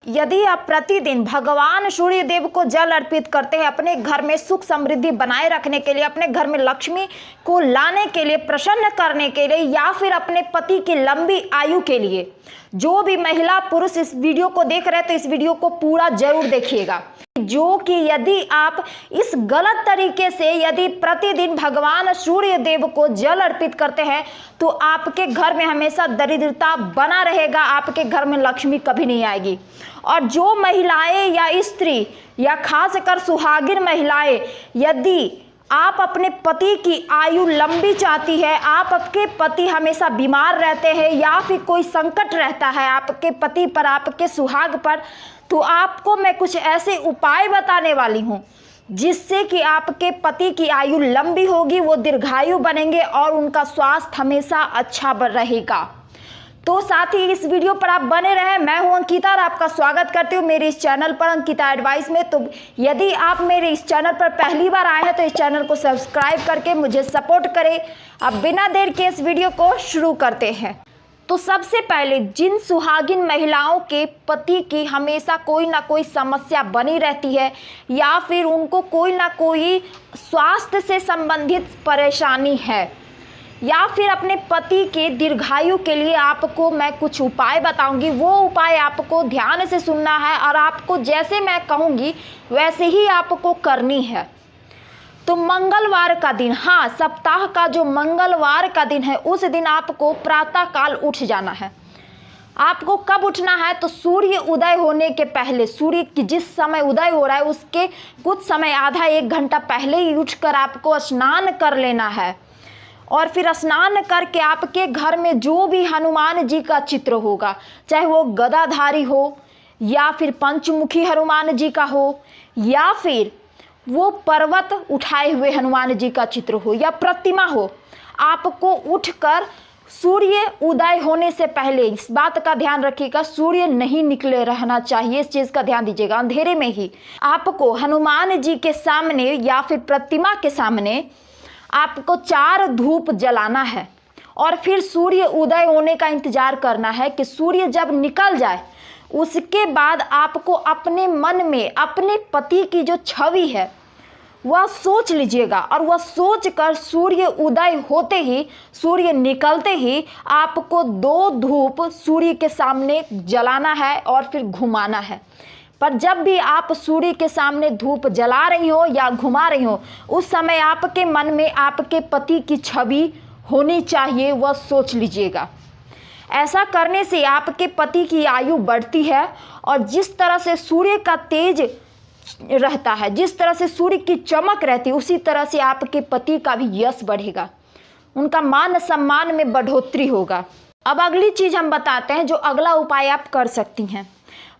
यदि आप प्रतिदिन भगवान सूर्य देव को जल अर्पित करते हैं अपने घर में सुख समृद्धि बनाए रखने के लिए, अपने घर में लक्ष्मी को लाने के लिए, प्रसन्न करने के लिए, या फिर अपने पति की लंबी आयु के लिए, जो भी महिला पुरुष इस वीडियो को देख रहे हैं तो इस वीडियो को पूरा जरूर देखिएगा। जो कि यदि आप इस गलत तरीके से यदि प्रतिदिन भगवान सूर्य देव को जल अर्पित करते हैं तो आपके घर में हमेशा दरिद्रता बना रहेगा, आपके घर में लक्ष्मी कभी नहीं आएगी। और जो महिलाएं या स्त्री या खासकर सुहागिन महिलाएं, यदि आप अपने पति की आयु लंबी चाहती है, आप आपके पति हमेशा बीमार रहते हैं या फिर कोई संकट रहता है आपके पति पर, आपके सुहाग पर, तो आपको मैं कुछ ऐसे उपाय बताने वाली हूँ जिससे कि आपके पति की आयु लंबी होगी, वो दीर्घायु बनेंगे और उनका स्वास्थ्य हमेशा अच्छा रहेगा। तो साथ ही इस वीडियो पर आप बने रहें। मैं हूं अंकिता और आपका स्वागत करती हूं मेरे इस चैनल पर अंकिता एडवाइस में। तो यदि आप मेरे इस चैनल पर पहली बार आए हैं तो इस चैनल को सब्सक्राइब करके मुझे सपोर्ट करें। अब बिना देर के इस वीडियो को शुरू करते हैं। तो सबसे पहले जिन सुहागिन महिलाओं के पति की हमेशा कोई ना कोई समस्या बनी रहती है या फिर उनको कोई ना कोई स्वास्थ्य से संबंधित परेशानी है या फिर अपने पति के दीर्घायु के लिए आपको मैं कुछ उपाय बताऊंगी, वो उपाय आपको ध्यान से सुनना है और आपको जैसे मैं कहूँगी वैसे ही आपको करनी है। तो मंगलवार का दिन, हाँ, सप्ताह का जो मंगलवार का दिन है उस दिन आपको प्रातः काल उठ जाना है। आपको कब उठना है? तो सूर्य उदय होने के पहले, सूर्य की जिस समय उदय हो रहा है उसके कुछ समय, आधा एक घंटा पहले ही उठकर आपको स्नान कर लेना है। और फिर स्नान करके आपके घर में जो भी हनुमान जी का चित्र होगा, चाहे वो गदाधारी हो या फिर पंचमुखी हनुमान जी का हो या फिर वो पर्वत उठाए हुए हनुमान जी का चित्र हो या प्रतिमा हो, आपको उठकर सूर्य उदय होने से पहले, इस बात का ध्यान रखिएगा, सूर्य नहीं निकले रहना चाहिए, इस चीज़ का ध्यान दीजिएगा। अंधेरे में ही आपको हनुमान जी के सामने या फिर प्रतिमा के सामने आपको 4 धूप जलाना है और फिर सूर्य उदय होने का इंतजार करना है कि सूर्य जब निकल जाए उसके बाद आपको अपने मन में अपने पति की जो छवि है वह सोच लीजिएगा और वह सोचकर सूर्य उदय होते ही, सूर्य निकलते ही आपको 2 धूप सूर्य के सामने जलाना है और फिर घुमाना है। पर जब भी आप सूर्य के सामने धूप जला रही हो या घुमा रही हो उस समय आपके मन में आपके पति की छवि होनी चाहिए, वह सोच लीजिएगा। ऐसा करने से आपके पति की आयु बढ़ती है और जिस तरह से सूर्य का तेज रहता है, जिस तरह से सूर्य की चमक रहती है, उसी तरह से आपके पति का भी यश बढ़ेगा, उनका मान सम्मान में बढ़ोतरी होगा। अब अगली चीज हम बताते हैं जो अगला उपाय आप कर सकती हैं।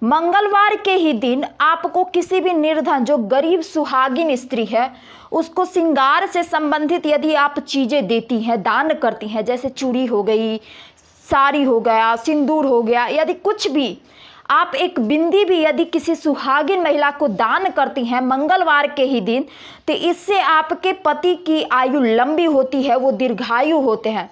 मंगलवार के ही दिन आपको किसी भी निर्धन, जो गरीब सुहागिन स्त्री है, उसको श्रृंगार से संबंधित यदि आप चीज़ें देती हैं, दान करती हैं, जैसे चूड़ी हो गई, साड़ी हो गया, सिंदूर हो गया, यदि कुछ भी आप, एक बिंदी भी यदि किसी सुहागिन महिला को दान करती हैं मंगलवार के ही दिन, तो इससे आपके पति की आयु लंबी होती है, वो दीर्घायु होते हैं।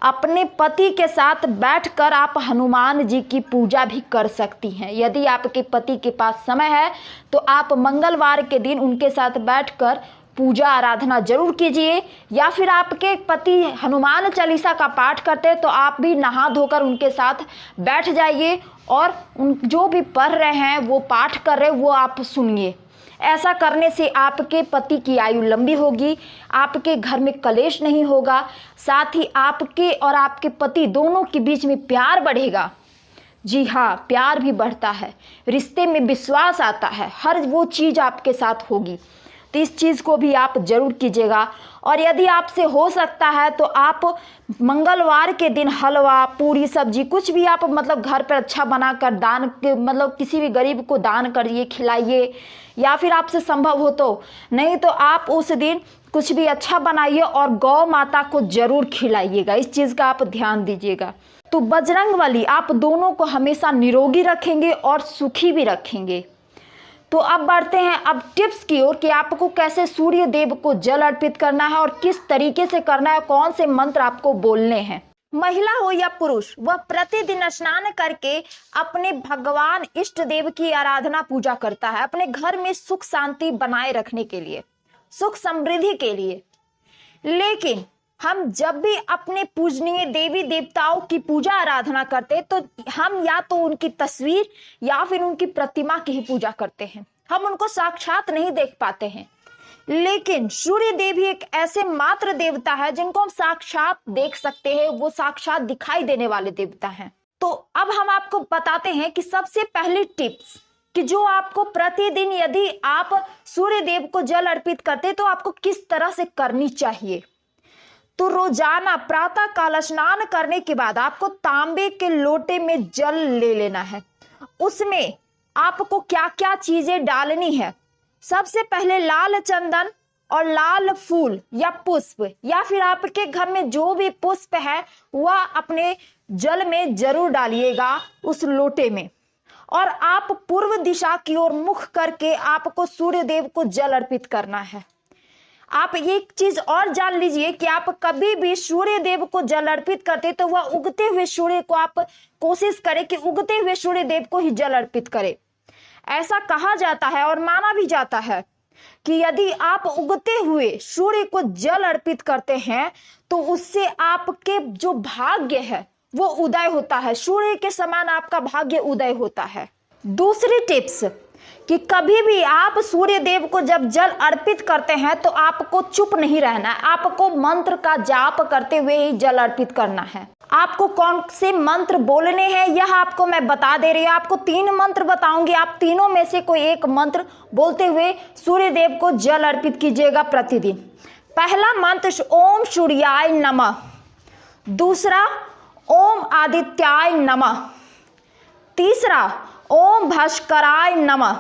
अपने पति के साथ बैठकर आप हनुमान जी की पूजा भी कर सकती हैं। यदि आपके पति के पास समय है तो आप मंगलवार के दिन उनके साथ बैठकर पूजा आराधना जरूर कीजिए। या फिर आपके पति हनुमान चालीसा का पाठ करते हैं तो आप भी नहा धोकर उनके साथ बैठ जाइए और उन जो भी पढ़ रहे हैं, वो पाठ कर रहे हैं, वो आप सुनिए। ऐसा करने से आपके पति की आयु लंबी होगी, आपके घर में कलेश नहीं होगा, साथ ही आपके और आपके पति दोनों के बीच में प्यार बढ़ेगा। जी हाँ, प्यार भी बढ़ता है, रिश्ते में विश्वास आता है, हर वो चीज़ आपके साथ होगी। तो इस चीज़ को भी आप जरूर कीजिएगा। और यदि आपसे हो सकता है तो आप मंगलवार के दिन हलवा, पूरी, सब्जी, कुछ भी आप मतलब घर पर अच्छा बनाकर दान के, मतलब किसी भी गरीब को दान करिए, खिलाइए। या फिर आपसे संभव हो तो, नहीं तो आप उस दिन कुछ भी अच्छा बनाइए और गौ माता को जरूर खिलाइएगा। इस चीज़ का आप ध्यान दीजिएगा। तो बजरंगबली आप दोनों को हमेशा निरोगी रखेंगे और सुखी भी रखेंगे। तो अब बढ़ते हैं अब टिप्स की ओर कि आपको कैसे सूर्य देव को जल अर्पित करना है और किस तरीके से करना है, कौन से मंत्र आपको बोलने हैं। महिला हो या पुरुष, वह प्रतिदिन स्नान करके अपने भगवान इष्ट देव की आराधना पूजा करता है, अपने घर में सुख शांति बनाए रखने के लिए, सुख समृद्धि के लिए। लेकिन हम जब भी अपने पूजनीय देवी देवताओं की पूजा आराधना करते तो हम या तो उनकी तस्वीर या फिर उनकी प्रतिमा की ही पूजा करते हैं, हम उनको साक्षात नहीं देख पाते हैं। लेकिन सूर्य देव ही एक ऐसे मात्र देवता है जिनको हम साक्षात देख सकते हैं, वो साक्षात दिखाई देने वाले देवता हैं। तो अब हम आपको बताते हैं कि सबसे पहली टिप्स कि जो आपको प्रतिदिन यदि आप सूर्य देव को जल अर्पित करते तो आपको किस तरह से करनी चाहिए। तो रोजाना प्रातः काल स्नान करने के बाद आपको तांबे के लोटे में जल ले लेना है। उसमें आपको क्या क्या चीजें डालनी है। सबसे पहले लाल चंदन और लाल फूल या पुष्प या फिर आपके घर में जो भी पुष्प है वह अपने जल में जरूर डालिएगा उस लोटे में। और आप पूर्व दिशा की ओर मुख करके आपको सूर्य देव को जल अर्पित करना है। आप एक चीज और जान लीजिए कि आप कभी भी सूर्य देव को जल अर्पित करते तो वह उगते हुए सूर्य को आप कोशिश करें कि उगते हुए सूर्य देव को ही जल अर्पित करें। ऐसा कहा जाता है और माना भी जाता है कि यदि आप उगते हुए सूर्य को जल अर्पित करते हैं तो उससे आपके जो भाग्य है वो उदय होता है, सूर्य के समान आपका भाग्य उदय होता है। दूसरी टिप्स कि कभी भी आप सूर्य देव को जब जल अर्पित करते हैं तो आपको चुप नहीं रहना है, आपको मंत्र का जाप करते हुए ही जल अर्पित करना है। आपको कौन से मंत्र बोलने हैं यह आपको मैं बता दे रही हूँ। आपको 3 मंत्र बताऊंगी, आप तीनों में से कोई एक मंत्र बोलते हुए सूर्य देव को जल अर्पित कीजिएगा प्रतिदिन। पहला मंत्र ओम सूर्याय नमः, दूसरा ओम आदित्याय नमः, तीसरा ओम भास्कराय नमः।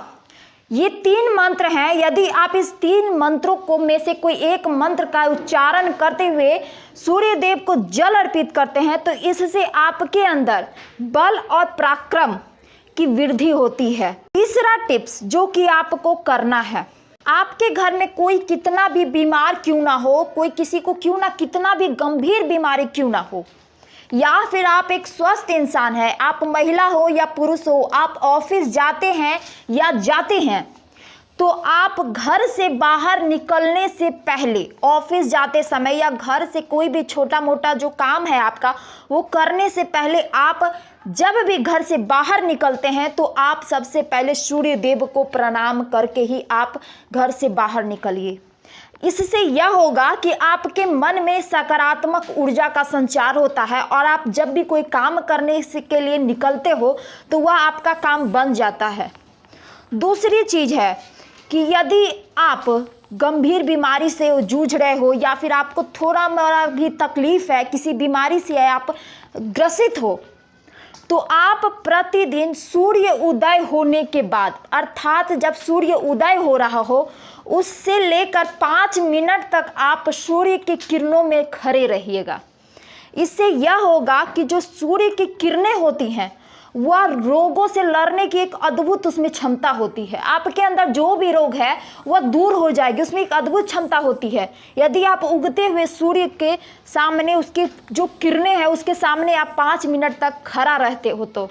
ये 3 मंत्र हैं। यदि आप इस 3 मंत्रों को में से कोई एक मंत्र का उच्चारण करते हुए सूर्य देव को जल अर्पित करते हैं तो इससे आपके अंदर बल और पराक्रम की वृद्धि होती है। तीसरा टिप्स जो कि आपको करना है, आपके घर में कोई कितना भी बीमार क्यों ना हो, कोई किसी को क्यों ना कितना भी गंभीर बीमारी क्यों ना हो, या फिर आप एक स्वस्थ इंसान है, आप महिला हो या पुरुष हो, आप ऑफिस जाते हैं या जाते हैं, तो आप घर से बाहर निकलने से पहले, ऑफिस जाते समय या घर से कोई भी छोटा मोटा जो काम है आपका वो करने से पहले आप जब भी घर से बाहर निकलते हैं तो आप सबसे पहले सूर्य देव को प्रणाम करके ही आप घर से बाहर निकलिए। इससे यह होगा कि आपके मन में सकारात्मक ऊर्जा का संचार होता है और आप जब भी कोई काम करने के लिए निकलते हो तो वह आपका काम बन जाता है। दूसरी चीज़ है कि यदि आप गंभीर बीमारी से जूझ रहे हो या फिर आपको थोड़ा मोड़ा भी तकलीफ है, किसी बीमारी से आप ग्रसित हो, तो आप प्रतिदिन सूर्य उदय होने के बाद, अर्थात जब सूर्य उदय हो रहा हो उससे लेकर 5 मिनट तक आप सूर्य की किरणों में खड़े रहिएगा। इससे यह होगा कि जो सूर्य की किरणें होती हैं वह रोगों से लड़ने की एक अद्भुत उसमें क्षमता होती है। आपके अंदर जो भी रोग है वह दूर हो जाएगी, उसमें एक अद्भुत क्षमता होती है। यदि आप उगते हुए सूर्य के सामने, उसके जो किरणें हैं उसके सामने आप 5 मिनट तक खड़ा रहते हो तो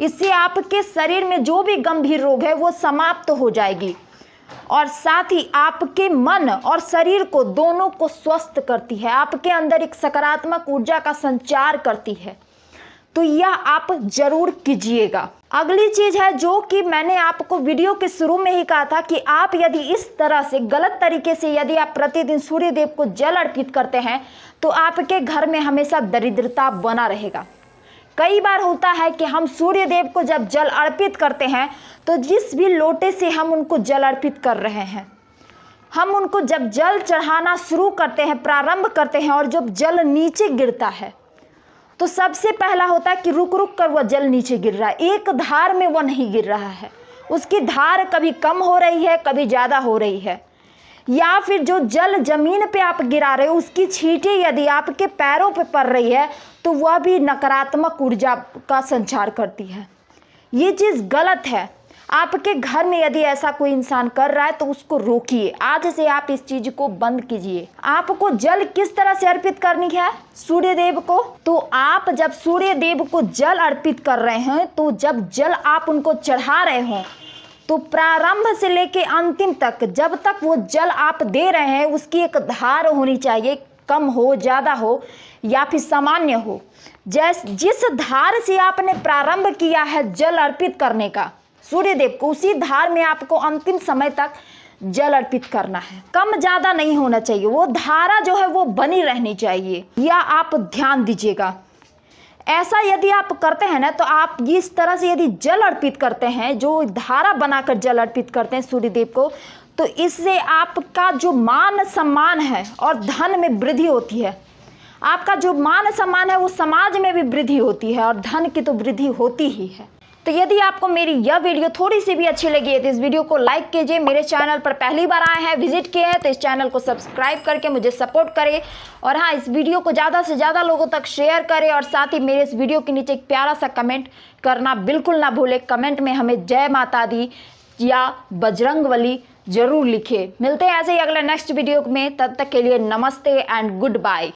इससे आपके शरीर में जो भी गंभीर रोग है वो समाप्त हो जाएगी और साथ ही आपके मन और शरीर को दोनों को स्वस्थ करती है, आपके अंदर एक सकारात्मक ऊर्जा का संचार करती है। तो यह आप जरूर कीजिएगा। अगली चीज है जो कि मैंने आपको वीडियो के शुरू में ही कहा था कि आप यदि इस तरह से गलत तरीके से यदि आप प्रतिदिन सूर्य देव को जल अर्पित करते हैं तो आपके घर में हमेशा दरिद्रता बना रहेगा। कई बार होता है कि हम सूर्य देव को जब जल अर्पित करते हैं तो जिस भी लोटे से हम उनको जल अर्पित कर रहे हैं, हम उनको जब जल चढ़ाना शुरू करते हैं, प्रारंभ करते हैं और जब जल नीचे गिरता है तो सबसे पहला होता है कि रुक रुक कर वह जल नीचे गिर रहा है, एक धार में वह नहीं गिर रहा है, उसकी धार कभी कम हो रही है कभी ज़्यादा हो रही है। या फिर जो जल जमीन पे आप गिरा रहे हो उसकी छींटें यदि आपके पैरों पे पड़ रही है तो वह भी नकारात्मक ऊर्जा का संचार करती है। ये चीज़ गलत है। आपके घर में यदि ऐसा कोई इंसान कर रहा है तो उसको रोकिए। आज से आप इस चीज को बंद कीजिए। आपको जल किस तरह से अर्पित करनी है? सूर्य देव को। तो आप जब सूर्य देव को जल अर्पित कर रहे हैं, तो जब जल आप उनको चढ़ा रहे हो, तो प्रारंभ से लेके अंतिम तक जब तक वो जल आप दे रहे हैं, उसकी एक धार होनी चाहिए, कम हो, ज़्यादा हो या फिर सामान्य हो। जिस धार से आपने प्रारंभ किया है जल अर्पित करने का सूर्य देव को, उसी धार में आपको अंतिम समय तक जल अर्पित करना है। कम ज़्यादा नहीं होना चाहिए, वो धारा जो है वो बनी रहनी चाहिए। या आप ध्यान दीजिएगा, ऐसा यदि आप करते हैं ना, तो आप इस तरह से यदि जल अर्पित करते हैं, जो धारा बनाकर जल अर्पित करते हैं सूर्य देव को, तो इससे आपका जो मान सम्मान है और धन में वृद्धि होती है। आपका जो मान सम्मान है वो समाज में भी वृद्धि होती है और धन की तो वृद्धि होती ही है। तो यदि आपको मेरी यह वीडियो थोड़ी सी भी अच्छी लगी है तो इस वीडियो को लाइक कीजिए। मेरे चैनल पर पहली बार आए हैं, विजिट किए हैं, तो इस चैनल को सब्सक्राइब करके मुझे सपोर्ट करें। और हाँ, इस वीडियो को ज़्यादा से ज़्यादा लोगों तक शेयर करें और साथ ही मेरे इस वीडियो के नीचे एक प्यारा सा कमेंट करना बिल्कुल ना भूलें। कमेंट में हमें जय माता दी या बजरंगबली जरूर लिखे। मिलते हैं ऐसे ही अगले नेक्स्ट वीडियो में, तब तक के लिए नमस्ते एंड गुड बाय।